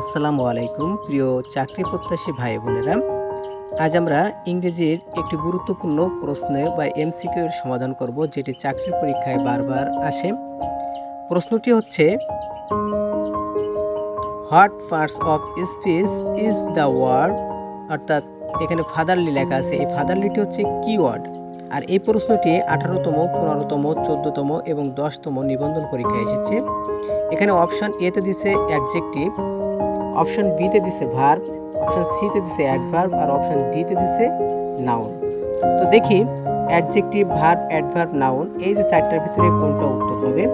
আসসালামু আলাইকুম প্রিয় চাকরি প্রত্যাশী ভাই বোনেরা। আজ আমরা ইংরেজির একটি গুরুত্বপূর্ণ প্রশ্ন বা এমসিকিউ এর সমাধান করব, যেটি চাকরির পরীক্ষায় বারবার আসে। প্রশ্নটি হচ্ছে, what parts of speech is the word, অর্থাৎ এখানে ফাদারলি লেখা আছে, এই ফাদারলিটি হচ্ছে কিওয়ার্ড। আর এই প্রশ্নটি 18তম, 15তম, 14তম এবং 10তম নিবন্ধন পরীক্ষায় এসেছে। এখানে অপশন এতে দিছে অ্যাডজেক্টিভ, অপশন বিতে দিছে ভার্ব, অপশন সিতে দিছে অ্যাডভার্ব আর অপশন ডিতে দিছে নাউন। তো দেখি অ্যাডজেক্টিভ, ভার্ব, অ্যাডভার্ব, নাউন এই যে চারটার ভিতরে কোনটা উত্তর হবে,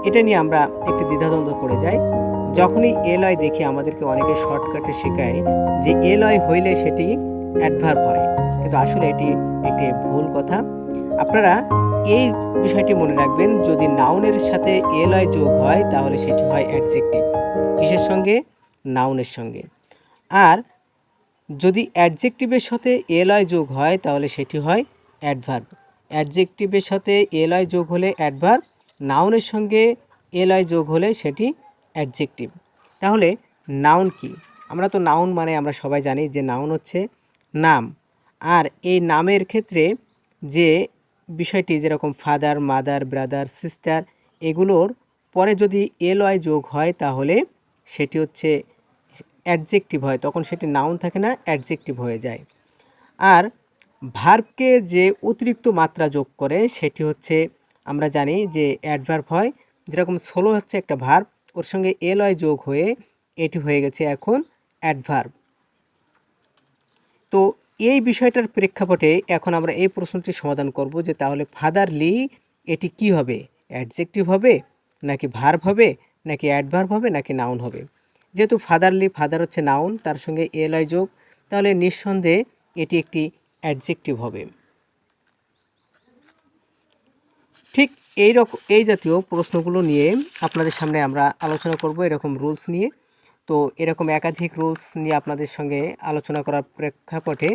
এটা নিয়ে আমরা একটু দ্বিধাদ্বন্দ্ব পড়ে যাই। যখনই এলয় দেখি আমাদেরকে অনেকে শর্টকাটে শেখায় যে এলয় হইলে সেটি অ্যাডভার্ব হয়, কিন্তু আসলে এটি একটি ভুল কথা। আপনারা এই বিষয়টি মনে রাখবেন, যদি নাউনের সাথে এলয় যোগ হয় তাহলে সেটি হয় অ্যাডজেক্টিভ। কিসের সঙ্গে? নাউনের সঙ্গে। আর যদি অ্যাডজেক্টিভের সাথে এলয় যোগ হয় তাহলে সেটি হয় অ্যাডভার্ব। অ্যাডজেক্টিভের সাথে এলয় যোগ হলে অ্যাডভার্ব, নাউনের সঙ্গে এলয় যোগ হলে সেটি অ্যাডজেক্টিভ। তাহলে নাউন কি? আমরা তো নাউন মানে আমরা সবাই জানি যে নাউন হচ্ছে নাম। আর এই নামের ক্ষেত্রে যে বিষয়টি, যেরকম ফাদার, মাদার, ব্রাদার, সিস্টার, এগুলোর পরে যদি এলয় যোগ হয় তাহলে সেটি হচ্ছে অ্যাডজেক্টিভ হয়, তখন সেটি নাউন থাকে না, অ্যাডজেক্টিভ হয়ে যায়। আর ভার্বকে যে অতিরিক্ত মাত্রা যোগ করে সেটি হচ্ছে, আমরা জানি যে অ্যাডভার্ব হয়। যেরকম সোলো হচ্ছে একটা ভার্ব, ওর সঙ্গে এলয় যোগ হয়ে এটি হয়ে গেছে এখন অ্যাডভার্ব। তো এই বিষয়টার প্রেক্ষাপটে এখন আমরা এই প্রশ্নটি সমাধান করব যে তাহলে ফাদারলি এটি কি হবে? অ্যাডজেক্টিভ হবে, নাকি ভার্ব হবে, নাকি অ্যাডভার্ব হবে, নাকি নাউন হবে? যেহেতু ফাদারলি, ফাদার হচ্ছে নাউন, তার সঙ্গে এলয় যোগ, তাহলে নিঃসন্দেহে এটি একটি অ্যাডজেক্টিভ হবে। ঠিক এই জাতীয় প্রশ্নগুলো নিয়ে আপনাদের সামনে আমরা আলোচনা করব, এরকম রুলস নিয়ে। তো এরকম একাধিক রুলস নিয়ে আপনাদের সঙ্গে আলোচনা করার প্রেক্ষাপটে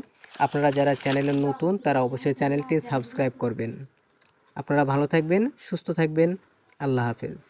আপনারা যারা চ্যানেলে নতুন তারা অবশ্যই চ্যানেলটি সাবস্ক্রাইব করবেন। আপনারা ভালো থাকবেন, সুস্থ থাকবেন। আল্লাহ হাফেজ।